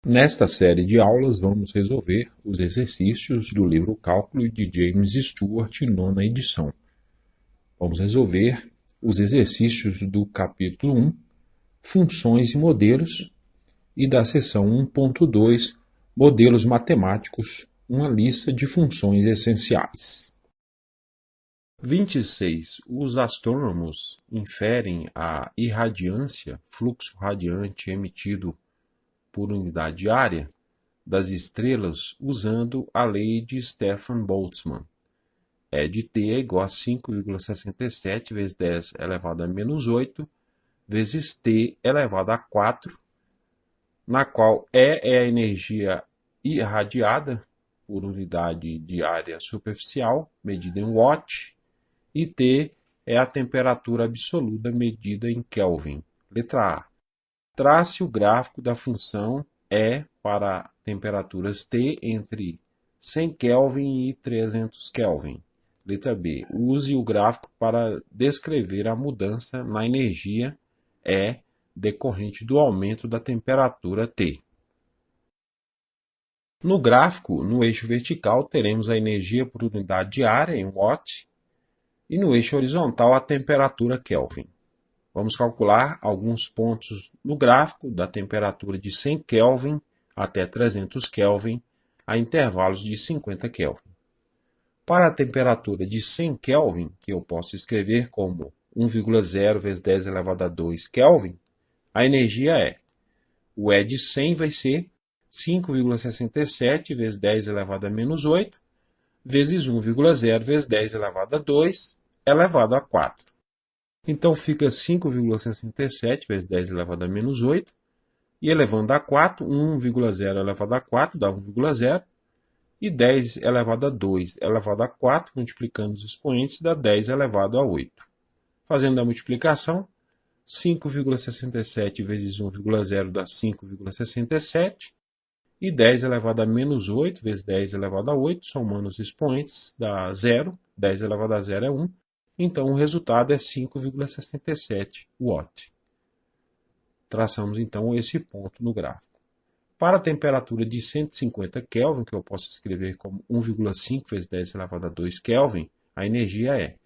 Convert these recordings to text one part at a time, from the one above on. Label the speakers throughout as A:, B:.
A: Nesta série de aulas, vamos resolver os exercícios do livro Cálculo de James Stewart, nona edição. Vamos resolver os exercícios do capítulo 1, Funções e Modelos, e da seção 1.2, Modelos Matemáticos, uma lista de funções essenciais. 26. Os astrônomos inferem a irradiância, fluxo radiante emitido por unidade diária, das estrelas usando a lei de Stefan Boltzmann. E de T é igual a 5,67 vezes 10 elevado a menos 8 vezes T elevado a 4, na qual E é a energia irradiada por unidade diária superficial, medida em watt, e T é a temperatura absoluta medida em Kelvin. Letra A. Trace o gráfico da função E para temperaturas T entre 100 Kelvin e 300 Kelvin. Letra B. Use o gráfico para descrever a mudança na energia E decorrente do aumento da temperatura T. No gráfico, no eixo vertical, teremos a energia por unidade diária em watt e no eixo horizontal a temperatura Kelvin. Vamos calcular alguns pontos no gráfico da temperatura de 100 Kelvin até 300 Kelvin a intervalos de 50 Kelvin. Para a temperatura de 100 Kelvin, que eu posso escrever como 1,0 vezes 10 elevado a 2 Kelvin, a energia é, o E de 100 vai ser 5,67 vezes 10 elevado a menos 8, vezes 1,0 vezes 10 elevado a 2 elevado a 4. Então fica 5,67 vezes 10 elevado a menos 8, e elevando a 4, 1,0 elevado a 4 dá 1,0, e 10 elevado a 2 elevado a 4, multiplicando os expoentes, dá 10 elevado a 8. Fazendo a multiplicação, 5,67 vezes 1,0 dá 5,67, e 10 elevado a menos 8 vezes 10 elevado a 8, somando os expoentes, dá 0, 10 elevado a 0 é 1, então o resultado é 5,67 watt. Traçamos então esse ponto no gráfico. Para a temperatura de 150 Kelvin, que eu posso escrever como 1,5 vezes 10 elevado a 2 Kelvin, a energia é,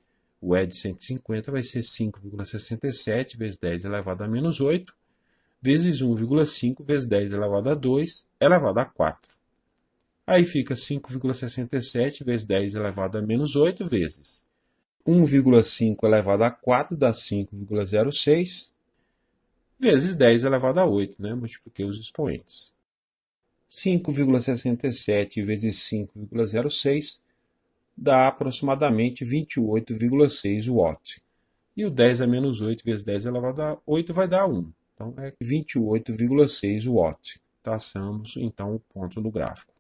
A: o E de 150 vai ser 5,67 vezes 10 elevado a menos 8, vezes 1,5 vezes 10 elevado a 2 elevado a 4. Aí fica 5,67 vezes 10 elevado a menos 8 vezes 1,5 elevado a 4 dá 5,06 vezes 10 elevado a 8, né? Multipliquei os expoentes. 5,67 vezes 5,06 dá aproximadamente 28,6 watt. E o 10 a menos 8 vezes 10 elevado a 8 vai dar 1. Então é 28,6 watt. Traçamos então o ponto do gráfico.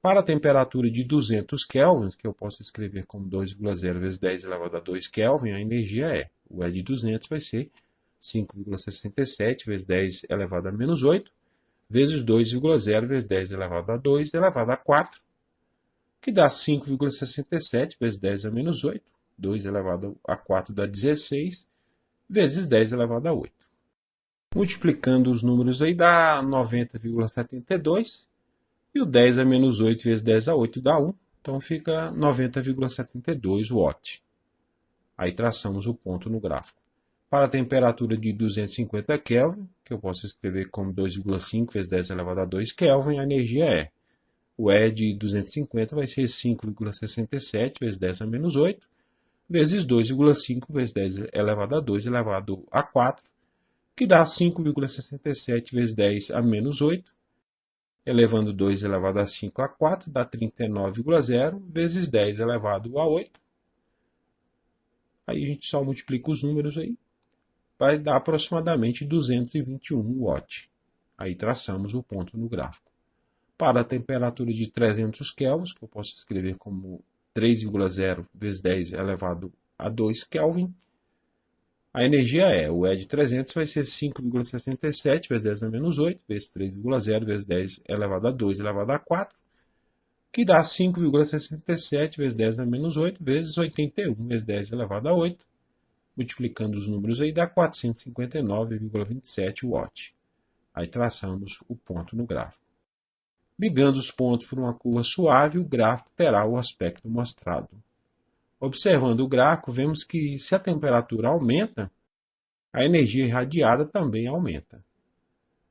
A: Para a temperatura de 200 Kelvin, que eu posso escrever como 2,0 vezes 10 elevado a 2 Kelvin, a energia é, o E de 200 vai ser 5,67 vezes 10 elevado a menos 8, vezes 2,0 vezes 10 elevado a 2 elevado a 4, que dá 5,67 vezes 10 a menos 8, 2 elevado a 4 dá 16, vezes 10 elevado a 8. Multiplicando os números aí dá 90,72, e o 10 a menos 8 vezes 10 a 8 dá 1, então fica 90,72 watt. Aí traçamos o ponto no gráfico. Para a temperatura de 250 Kelvin, que eu posso escrever como 2,5 vezes 10 elevado a 2 Kelvin, a energia é, o E de 250 vai ser 5,67 vezes 10 a menos 8, vezes 2,5 vezes 10 elevado a 2 elevado a 4, que dá 5,67 vezes 10 a menos 8, elevando 2 elevado a 5 a 4, dá 39,0 vezes 10 elevado a 8. Aí a gente só multiplica os números aí, vai dar aproximadamente 221 watt. Aí traçamos o ponto no gráfico. Para a temperatura de 300 Kelvin, que eu posso escrever como 3,0 vezes 10 elevado a 2 Kelvin, a energia é, o E de 300 vai ser 5,67 vezes 10 a menos 8, vezes 3,0 vezes 10 elevado a 2 elevado a 4, que dá 5,67 vezes 10 a menos 8, vezes 81 vezes 10 elevado a 8. Multiplicando os números aí dá 459,27 watt. Aí traçamos o ponto no gráfico. Ligando os pontos por uma curva suave, o gráfico terá o aspecto mostrado. Observando o gráfico, vemos que se a temperatura aumenta, a energia irradiada também aumenta,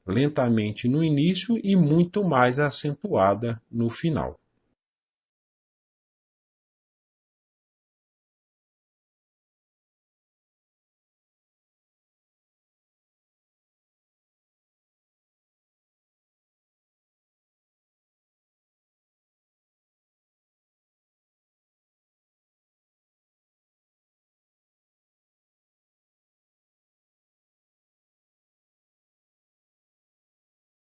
A: lentamente no início e muito mais acentuada no final.